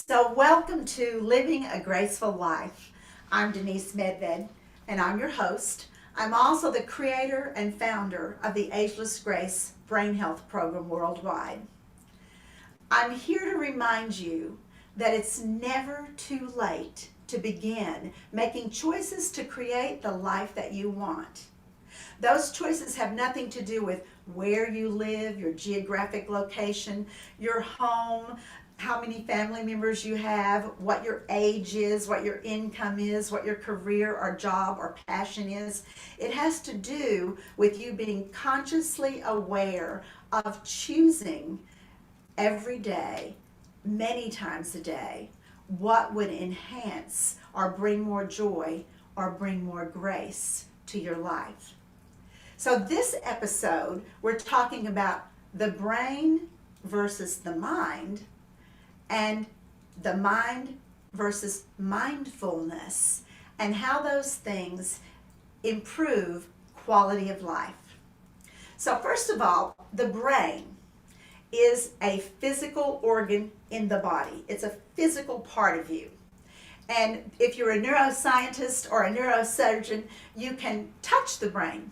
So, welcome to Living a Graceful Life. I'm Denise Medved, and I'm your host. I'm also the creator and founder of the Ageless Grace Brain Health Program worldwide. I'm here to remind you that it's never too late to begin making choices to create the life that you want. Those choices have nothing to do with where you live, your geographic location, your home, how many family members you have, what your age is, what your income is, what your career or job or passion is. It has to do with you being consciously aware of choosing every day, many times a day, what would enhance or bring more joy or bring more grace to your life. So this episode, we're talking about the brain versus the mind, and the mind versus mindfulness, and how those things improve quality of life. So first of all, the brain is a physical organ in the body. It's a physical part of you. And if you're a neuroscientist or a neurosurgeon, you can touch the brain.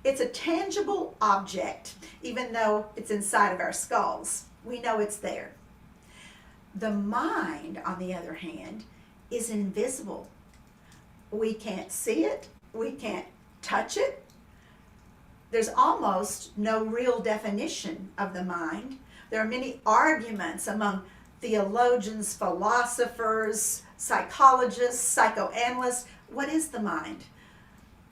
It's a tangible object, even though it's inside of our skulls. We know it's there. The mind, on the other hand, is invisible. We can't see it. We can't touch it. There's almost no real definition of the mind. There are many arguments among theologians, philosophers, psychologists, psychoanalysts. What is the mind?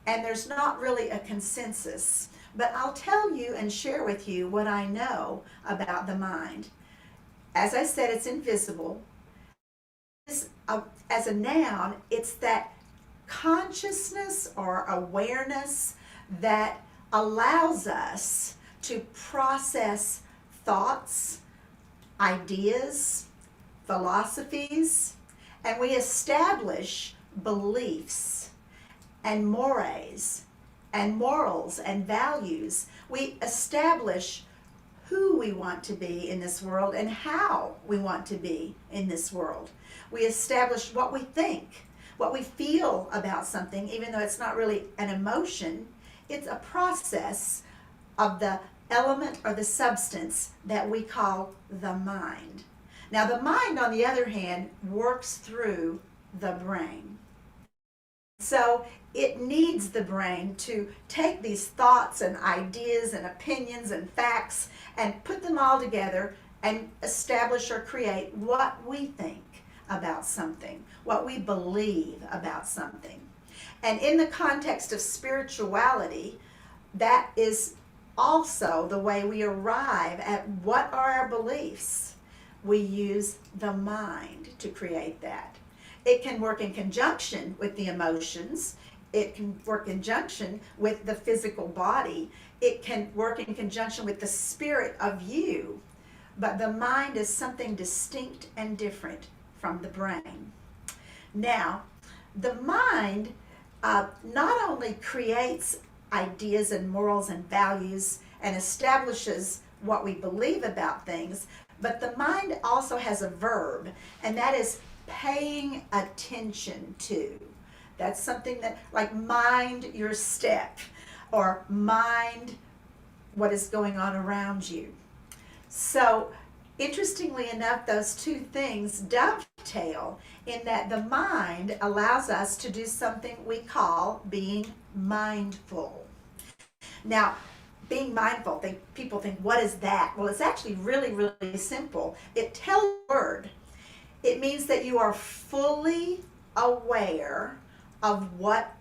And there's not really a consensus. But I'll tell you and share with you what I know about the mind. As I said, it's invisible. As a noun, it's that consciousness or awareness that allows us to process thoughts, ideas, philosophies, and we establish beliefs and mores and morals and values. We establish who we want to be in this world and how we want to be in this world. We establish what we think, what we feel about something, even though it's not really an emotion. It's a process of the element or the substance that we call the mind. Now, the mind, on the other hand, works through the brain. So it needs the brain to take these thoughts and ideas and opinions and facts and put them all together and establish or create what we think about something, what we believe about something. And in the context of spirituality, that is also the way we arrive at what are our beliefs. We use the mind to create that. It can work in conjunction with the emotions. It can work in conjunction with the physical body. It can work in conjunction with the spirit of you. But the mind is something distinct and different from the brain. Now, the mind not only creates ideas and morals and values and establishes what we believe about things, but the mind also has a verb, and that is paying attention to. That's something that, like, mind your step or mind what is going on around you. So, interestingly enough, those two things dovetail in that the mind allows us to do something we call being mindful. Now, being mindful, people think, what is that? Well, it's actually really, really simple. It tells a word. It means that you are fully aware of what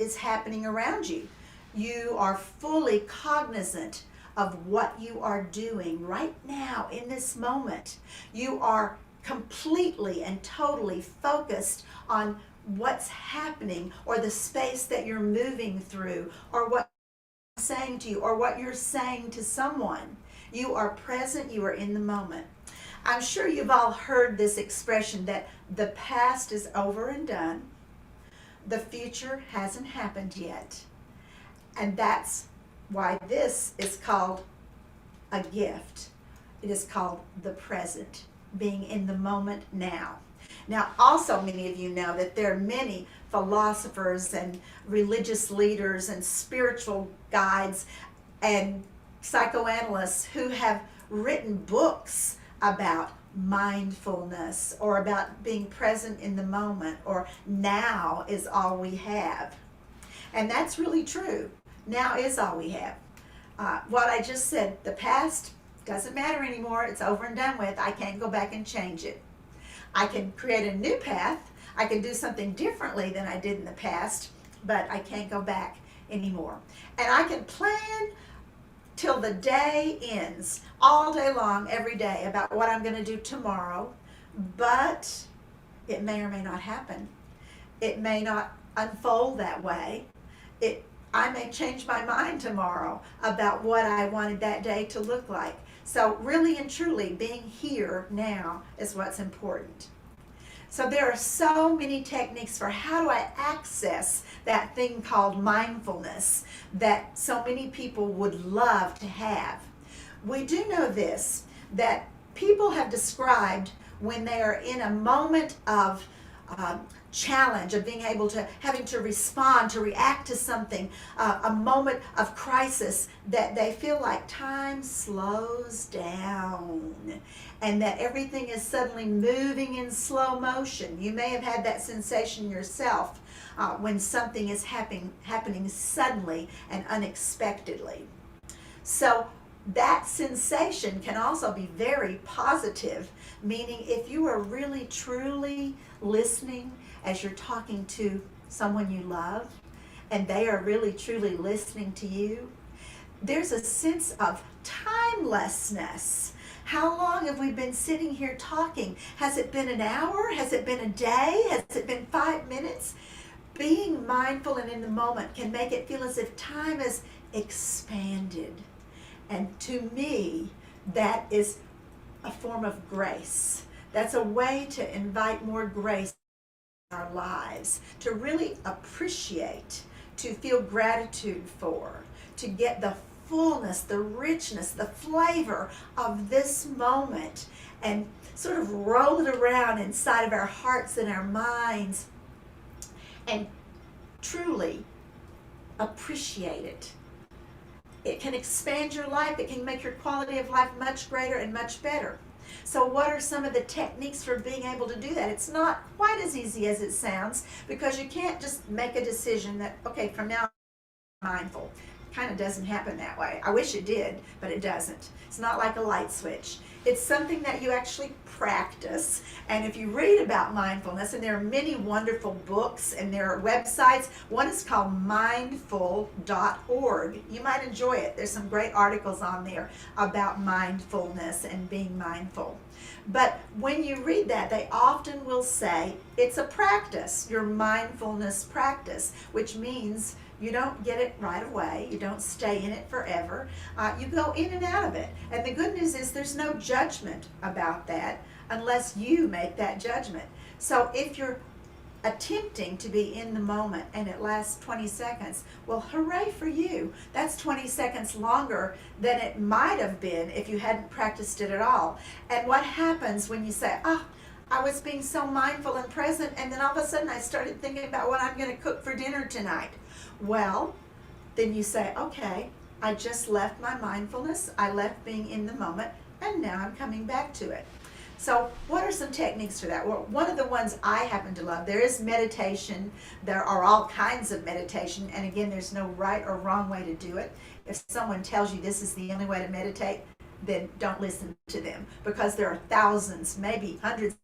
is happening around you. You are fully cognizant of what you are doing right now in this moment. You are completely and totally focused on what's happening or the space that you're moving through or what you're saying to you or what you're saying to someone. You are present, you are in the moment. I'm sure you've all heard this expression that the past is over and done. The future hasn't happened yet. And that's why this is called a gift. It is called the present. being in the moment now. Now, also, many of you know that there are many philosophers and religious leaders and spiritual guides and psychoanalysts who have written books about mindfulness or about being present in the moment, or now is all we have. And that's really true. Now is all we have. What I just said, the past doesn't matter anymore. It's over and done with. I can't go back and change it. I can create a new path. I can do something differently than I did in the past, but I can't go back anymore. And I can plan till the day ends, all day long, every day, about what I'm going to do tomorrow, but it may or may not happen. It may not unfold that way. I may change my mind tomorrow about what I wanted that day to look like. So really and truly, being here now is what's important. So there are so many techniques for how do I access that thing called mindfulness that so many people would love to have. We do know this, that people have described when they are in a moment of challenge, of being able to, having to respond, to react to something, a moment of crisis, that they feel like time slows down and that everything is suddenly moving in slow motion. You may have had that sensation yourself when something is happening suddenly and unexpectedly. So that sensation can also be very positive, meaning if you are really truly listening as you're talking to someone you love and they are really truly listening to you, there's a sense of timelessness. How long have we been sitting here talking? Has it been an hour? Has it been a day? Has it been 5 minutes? Being mindful and in the moment can make it feel as if time is expanded. And to me, that is a form of grace. That's a way to invite more grace in our lives, to really appreciate, to feel gratitude for, to get the fullness, the richness, the flavor of this moment and sort of roll it around inside of our hearts and our minds and truly appreciate it. It can expand your life. It can make your quality of life much greater and much better. So what are some of the techniques for being able to do that? It's not quite as easy as it sounds, because you can't just make a decision that, okay, from now on I'm mindful. It kind of doesn't happen that way. I wish it did, but it doesn't. It's not like a light switch. It's something that you actually practice. And if you read about mindfulness, and there are many wonderful books and there are websites, one is called mindful.org. You might enjoy it. There's some great articles on there about mindfulness and being mindful. But when you read that, they often will say it's a practice, your mindfulness practice, which means you don't get it right away. You don't stay in it forever. You go in and out of it. And the good news is there's no judgment about that unless you make that judgment. So if you're attempting to be in the moment and it lasts 20 seconds, well, hooray for you. That's 20 seconds longer than it might have been if you hadn't practiced it at all. And what happens when you say, I was being so mindful and present, and then all of a sudden I started thinking about what I'm going to cook for dinner tonight. Well, then you say, okay, I just left my mindfulness, I left being in the moment, and now I'm coming back to it. So what are some techniques for that? Well, one of the ones I happen to love, there is meditation. There are all kinds of meditation, and again, there's no right or wrong way to do it. If someone tells you this is the only way to meditate, then don't listen to them, because there are thousands, maybe hundreds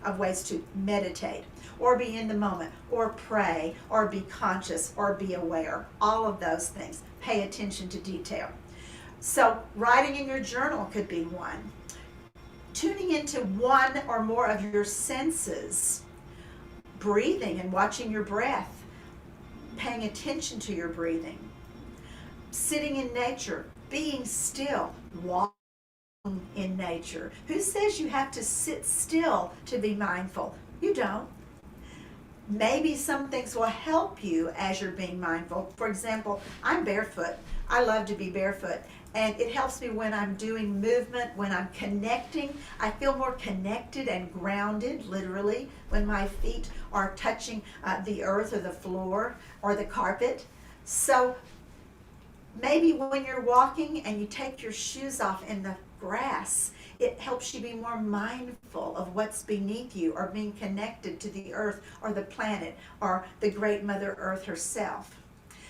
of ways to meditate, or be in the moment, or pray, or be conscious, or be aware. All of those things. Pay attention to detail. So writing in your journal could be one. Tuning into one or more of your senses. Breathing and watching your breath. Paying attention to your breathing. Sitting in nature. Being still. Walking in nature. Who says you have to sit still to be mindful? You don't. Maybe some things will help you as you're being mindful. For example, I'm barefoot. I love to be barefoot. And it helps me when I'm doing movement, when I'm connecting. I feel more connected and grounded, literally, when my feet are touching the earth or the floor or the carpet. So maybe when you're walking and you take your shoes off in the grass, it helps you be more mindful of what's beneath you, or being connected to the earth or the planet or the great Mother Earth herself.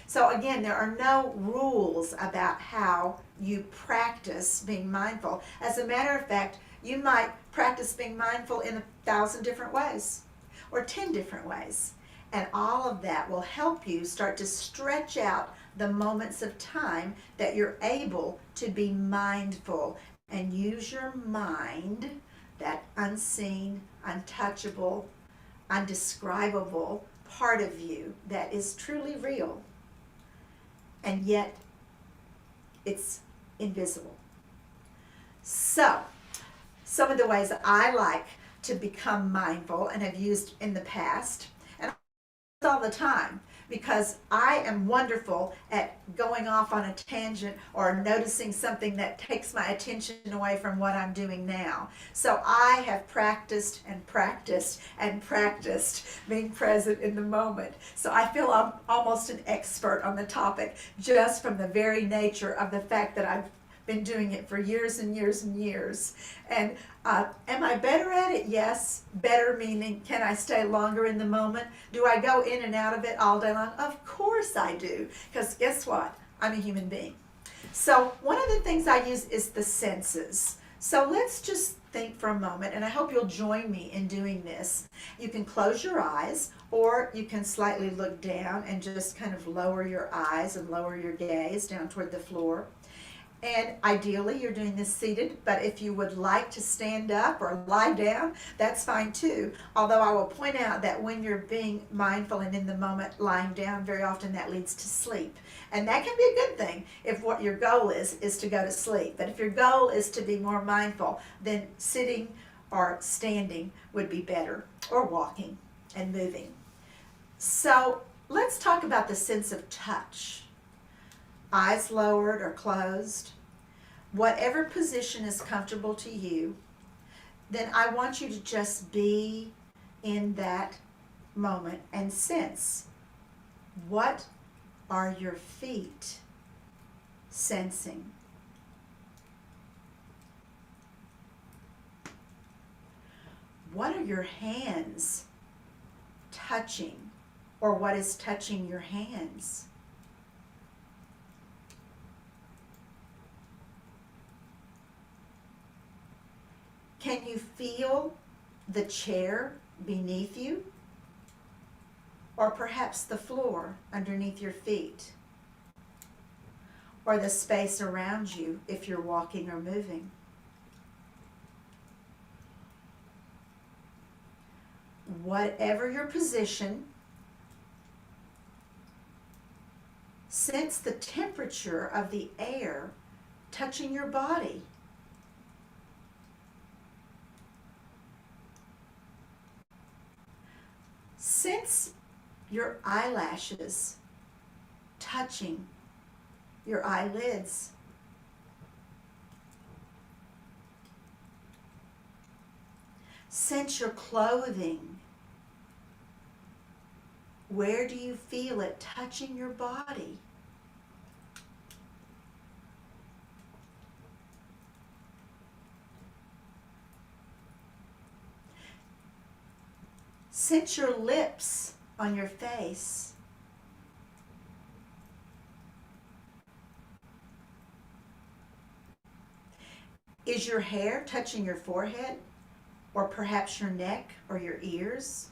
So again, there are no rules about how you practice being mindful. As a matter of fact, you might practice being mindful in 1,000 different ways or 10 different ways. And all of that will help you start to stretch out the moments of time that you're able to be mindful and use your mind, that unseen, untouchable, undescribable part of you that is truly real, and yet it's invisible. So, some of the ways that I like to become mindful and have used in the past, and all the time, because I am wonderful at going off on a tangent or noticing something that takes my attention away from what I'm doing now. So I have practiced and practiced and practiced being present in the moment. So I feel I'm almost an expert on the topic, just from the very nature of the fact that I've been doing it for years and years and years. And am I better at it? Yes. Better meaning, can I stay longer in the moment? Do I go in and out of it all day long? Of course I do, because guess what? I'm a human being. So one of the things I use is the senses. So let's just think for a moment, and I hope you'll join me in doing this. You can close your eyes, or you can slightly look down and just kind of lower your eyes and lower your gaze down toward the floor. And ideally, you're doing this seated, but if you would like to stand up or lie down, that's fine too. Although I will point out that when you're being mindful and in the moment lying down, very often that leads to sleep. And that can be a good thing if what your goal is to go to sleep. But if your goal is to be more mindful, then sitting or standing would be better, or walking and moving. So let's talk about the sense of touch. Eyes lowered or closed, whatever position is comfortable to you, then I want you to just be in that moment and sense, what are your feet sensing? What are your hands touching, or what is touching your hands? Can you feel the chair beneath you? Or perhaps the floor underneath your feet? Or the space around you if you're walking or moving? Whatever your position, sense the temperature of the air touching your body. Sense your eyelashes touching your eyelids. Sense your clothing. Where do you feel it touching your body? Sense your lips on your face. Is your hair touching your forehead, or perhaps your neck or your ears?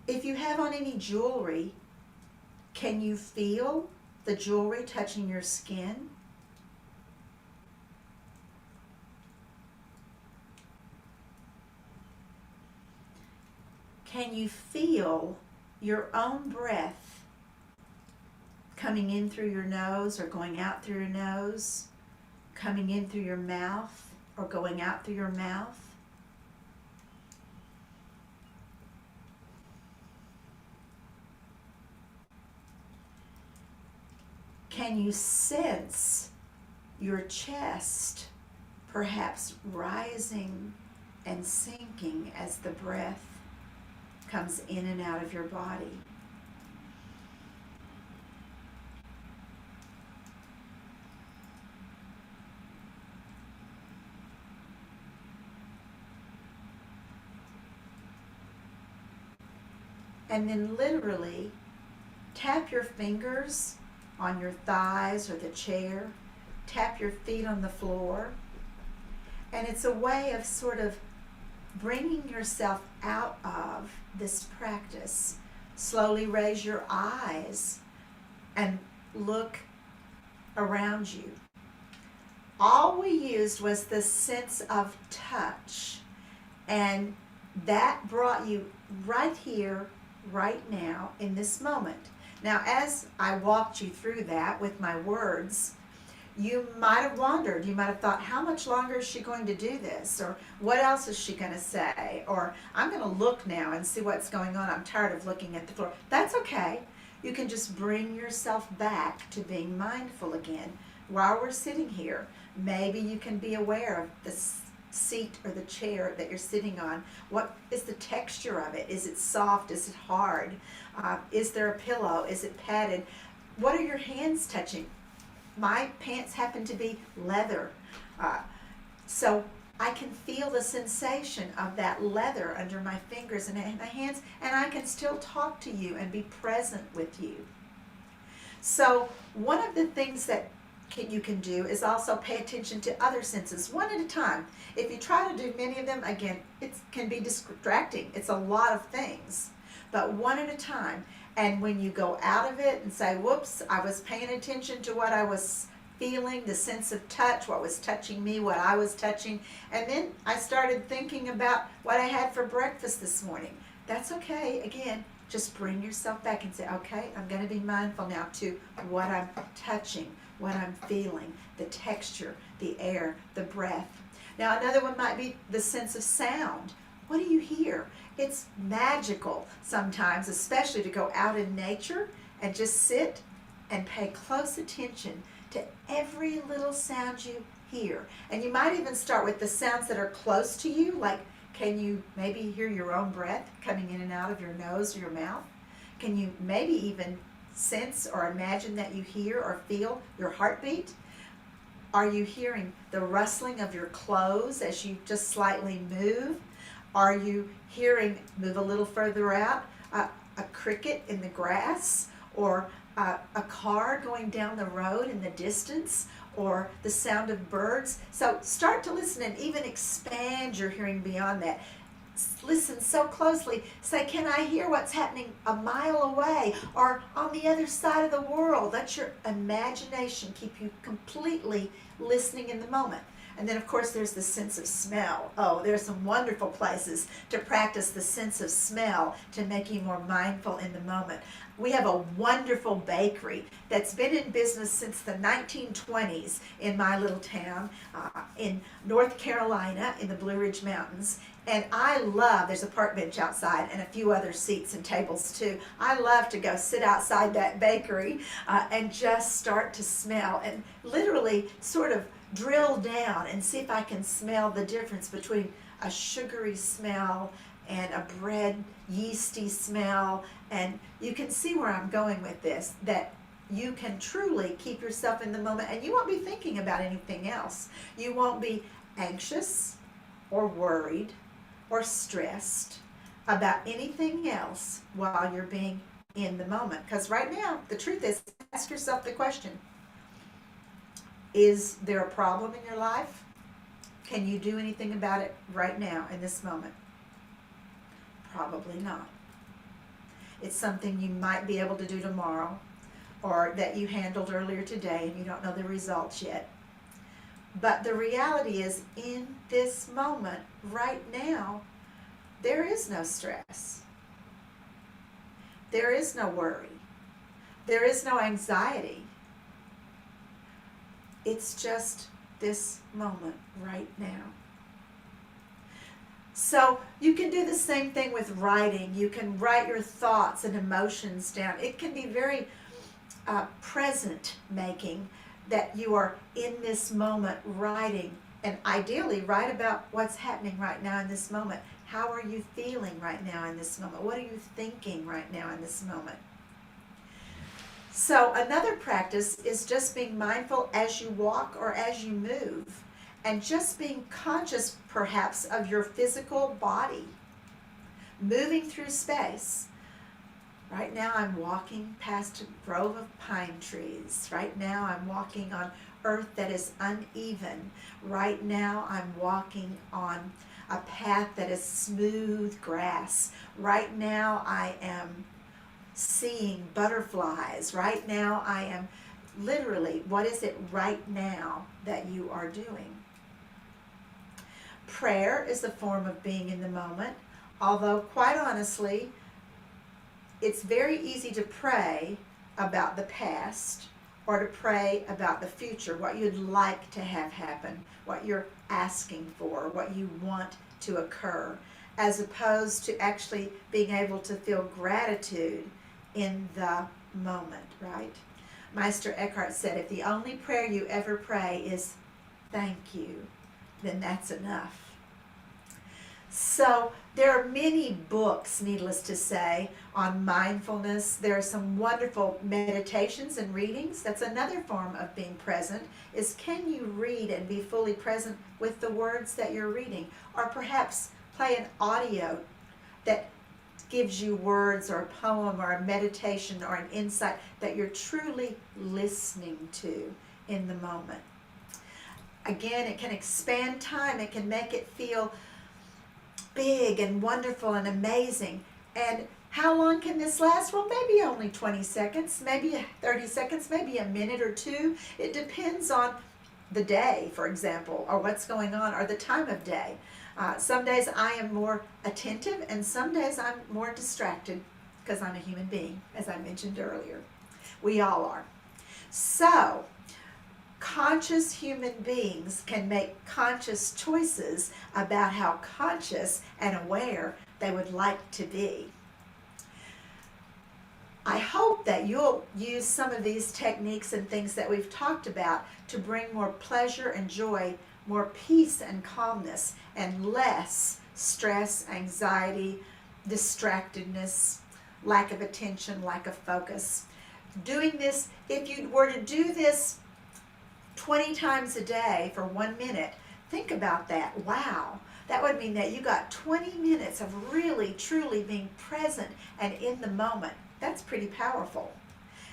If you have on any jewelry, can you feel the jewelry touching your skin? Can you feel your own breath coming in through your nose or going out through your nose, coming in through your mouth or going out through your mouth? Can you sense your chest perhaps rising and sinking as the breath comes in and out of your body? And then literally tap your fingers on your thighs or the chair, tap your feet on the floor, and it's a way of sort of bringing yourself out of this practice. Slowly raise your eyes and look around you. All we used was the sense of touch, and that brought you right here, right now, in this moment. Now, as I walked you through that with my words, you might have wondered, you might have thought, how much longer is she going to do this? Or what else is she going to say? Or I'm going to look now and see what's going on. I'm tired of looking at the floor. That's okay. You can just bring yourself back to being mindful again while we're sitting here. Maybe you can be aware of the seat or the chair that you're sitting on. What is the texture of it? Is it soft? Is it hard? Is there a pillow? Is it padded? What are your hands touching? My pants happen to be leather, so I can feel the sensation of that leather under my fingers and my hands, and I can still talk to you and be present with you. So one of the things that you can do is also pay attention to other senses, one at a time. If you try to do many of them, again, it can be distracting. It's a lot of things, but one at a time. And when you go out of it and say, whoops, I was paying attention to what I was feeling, the sense of touch, what was touching me, what I was touching, and then I started thinking about what I had for breakfast this morning. That's okay. Again, just bring yourself back and say, okay, I'm going to be mindful now to what I'm touching, what I'm feeling, the texture, the air, the breath. Now, another one might be the sense of sound. What do you hear? It's magical sometimes, especially to go out in nature and just sit and pay close attention to every little sound you hear. And you might even start with the sounds that are close to you, like can you maybe hear your own breath coming in and out of your nose or your mouth? Can you maybe even sense or imagine that you hear or feel your heartbeat? Are you hearing the rustling of your clothes as you just slightly move? Are you hearing, move a little further out, a cricket in the grass, or a car going down the road in the distance, or the sound of birds? So start to listen and even expand your hearing beyond that. Listen so closely. Say, can I hear what's happening a mile away or on the other side of the world? Let your imagination keep you completely listening in the moment. And then, of course, there's the sense of smell. Oh, there's some wonderful places to practice the sense of smell to make you more mindful in the moment. We have a wonderful bakery that's been in business since the 1920s in my little town in North Carolina in the Blue Ridge Mountains. And I love, there's a park bench outside and a few other seats and tables too. I love to go sit outside that bakery and just start to smell and literally sort of drill down and see if I can smell the difference between a sugary smell and a bread yeasty smell. And you can see where I'm going with this, that you can truly keep yourself in the moment and you won't be thinking about anything else. You won't be anxious or worried or stressed about anything else while you're being in the moment. Because right now, the truth is, ask yourself the question, is there a problem in your life? Can you do anything about it right now in this moment? Probably not. It's something you might be able to do tomorrow or that you handled earlier today and you don't know the results yet. But the reality is, in this moment, right now, there is no stress. There is no worry. There is no anxiety. It's just this moment right now. So you can do the same thing with writing. You can write your thoughts and emotions down. It can be very present making, that you are in this moment writing, and ideally write about what's happening right now in this moment. How are you feeling right now in this moment? What are you thinking right now in this moment? So another practice is just being mindful as you walk or as you move, and just being conscious perhaps of your physical body, moving through space. Right now I'm walking past a grove of pine trees. Right now I'm walking on earth that is uneven. Right now I'm walking on a path that is smooth grass. Right now I am seeing butterflies. Right now I am literally, what is it right now that you are doing? Prayer is a form of being in the moment, although quite honestly, it's very easy to pray about the past or to pray about the future, what you'd like to have happen, what you're asking for, what you want to occur, as opposed to actually being able to feel gratitude in the moment, right? Meister Eckhart said, if the only prayer you ever pray is thank you, then that's enough. So there are many books, needless to say, on mindfulness. There are some wonderful meditations and readings. That's another form of being present, is can you read and be fully present with the words that you're reading? Or perhaps play an audio that gives you words or a poem or a meditation or an insight that you're truly listening to in the moment. Again, it can expand time. It can make it feel big and wonderful and amazing. And how long can this last? Well, maybe only 20 seconds, maybe 30 seconds, maybe a minute or two. It depends on the day, for example, or what's going on, or the time of day. Some days I am more attentive, and some days I'm more distracted, because I'm a human being, as I mentioned earlier. We all are. So, conscious human beings can make conscious choices about how conscious and aware they would like to be. I hope that you'll use some of these techniques and things that we've talked about to bring more pleasure and joy, more peace and calmness, and less stress, anxiety, distractedness, lack of attention, lack of focus. Doing this, if you were to do this 20 times a day for 1 minute, think about that. Wow, that would mean that you got 20 minutes of really, truly being present and in the moment. That's pretty powerful.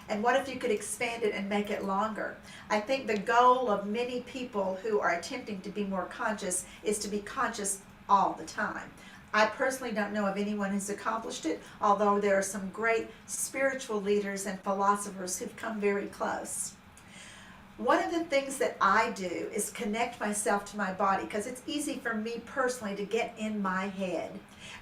And what if you could expand it and make it longer? I think the goal of many people who are attempting to be more conscious is to be conscious all the time. I personally don't know of anyone who's accomplished it, although there are some great spiritual leaders and philosophers who've come very close. One of the things that I do is connect myself to my body, because it's easy for me personally to get in my head.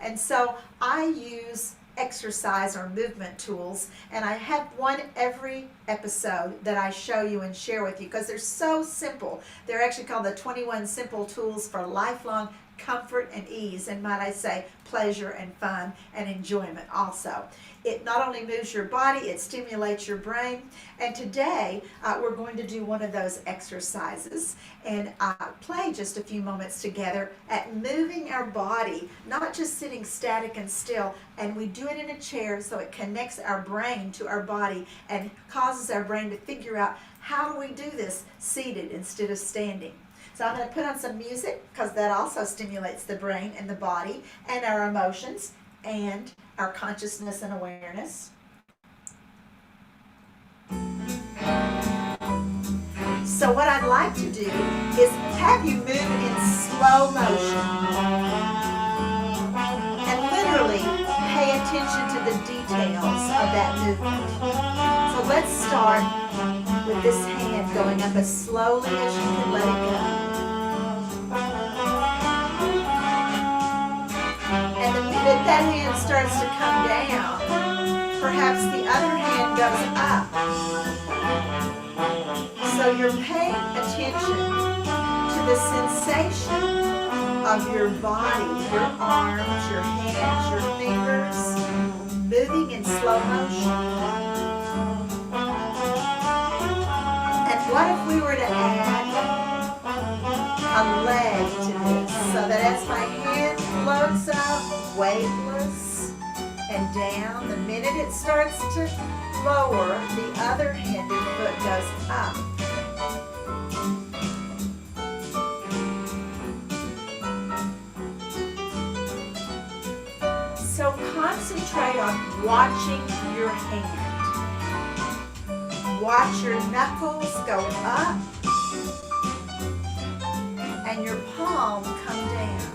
And so I use exercise or movement tools, and I have one every episode that I show you and share with you, because they're so simple. They're actually called the 21 Simple Tools for Lifelong Comfort and Ease, and might I say, pleasure and fun and enjoyment also. It not only moves your body, it stimulates your brain. And today we're going to do one of those exercises and play just a few moments together at moving our body, not just sitting static and still. And we do it in a chair, so it connects our brain to our body and causes our brain to figure out, how do we do this seated instead of standing? So I'm going to put on some music, because that also stimulates the brain and the body and our emotions and our consciousness and awareness. So what I'd like to do is have you move in slow motion and literally pay attention to the details of that movement. So let's start with this hand going up as slowly as you can let it go. And the minute that hand starts to come down, perhaps the other hand goes up. So you're paying attention to the sensation of your body, your arms, your hands, your fingers, moving in slow motion. And what if we were to add a leg to this, so that as my hand floats up, weightless, and down, the minute it starts to lower, the other hand and foot goes up. So concentrate on watching your hand. Watch your knuckles go up and your palm come down.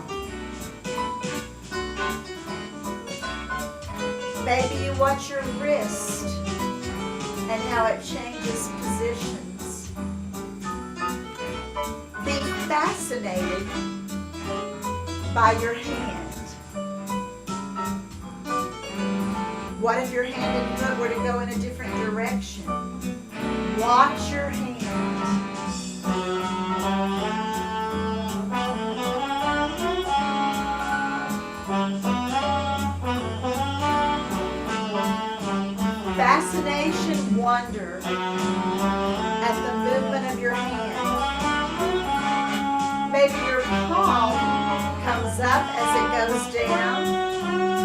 Maybe you watch your wrist and how it changes positions. Be fascinated by your hand. What if your hand and foot were to go in a different direction? Watch your hand. Fascination, wonder at the movement of your hand. Maybe your palm comes up as it goes down,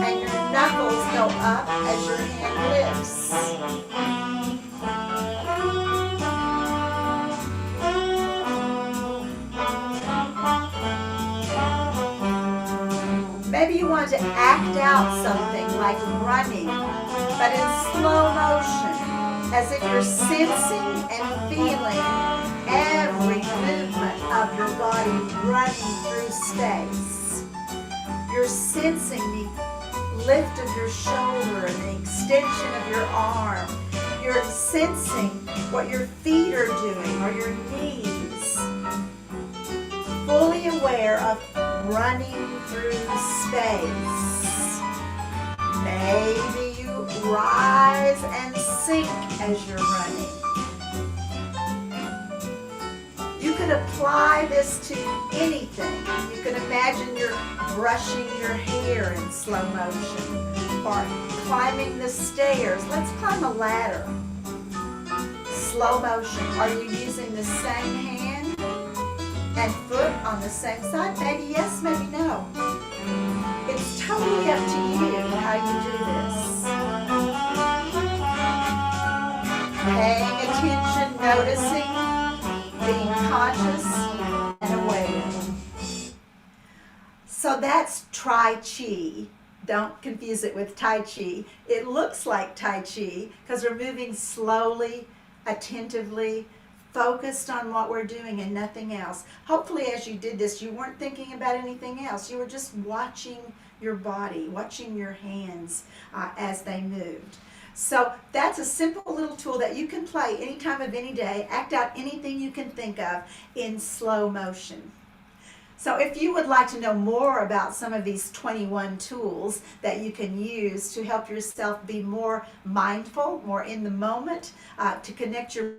and your knuckles go up as your hand lifts. Maybe you want to act out something like running, but in slow motion, as if you're sensing and feeling every movement of your body running through space. You're sensing the lift of your shoulder and the extension of your arm. You're sensing what your feet are doing or your knees. Fully aware of running through space. Maybe you rise and sink as you're running. You can apply this to anything. You can imagine you're brushing your hair in slow motion or climbing the stairs. Let's climb a ladder. Slow motion. Are you using the same hand and foot on the same side? Maybe yes, maybe no. It's totally up to you how you do this. Paying attention, noticing, being conscious and aware. So that's Tai Chi. Don't confuse it with Tai Chi. It looks like Tai Chi because we're moving slowly, attentively, focused on what we're doing and nothing else. Hopefully as you did this, you weren't thinking about anything else. You were just watching your body, watching your hands as they moved. So that's a simple little tool that you can play any time of any day, act out anything you can think of in slow motion. So if you would like to know more about some of these 21 tools that you can use to help yourself be more mindful, more in the moment, to connect your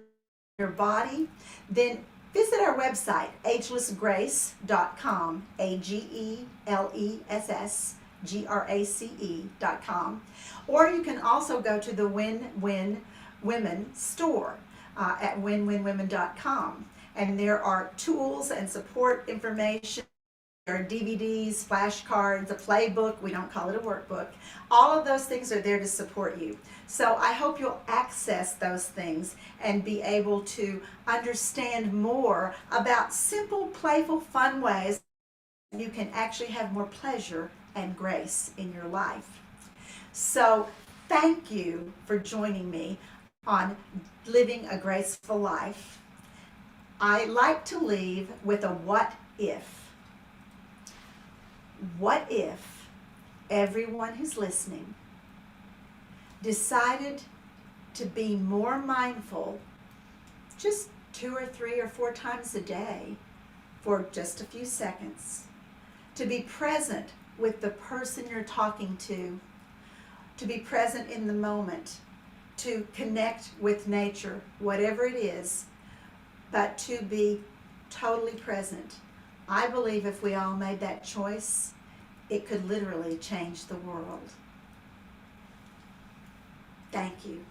body, then visit our website, agelessgrace.com, AGELESSGRACE.com. Or you can also go to the Win-Win Women store at winwinwomen.com. And there are tools and support information. There are DVDs, flashcards, a playbook. We don't call it a workbook. All of those things are there to support you. So I hope you'll access those things and be able to understand more about simple, playful, fun ways you can actually have more pleasure and grace in your life. So thank you for joining me on Living a Graceful Life. I like to leave with a what if. What if everyone who's listening decided to be more mindful just 2 or 3 or 4 times a day for just a few seconds, to be present with the person you're talking to be present in the moment, to connect with nature, whatever it is, but to be totally present. I believe if we all made that choice, it could literally change the world. Thank you.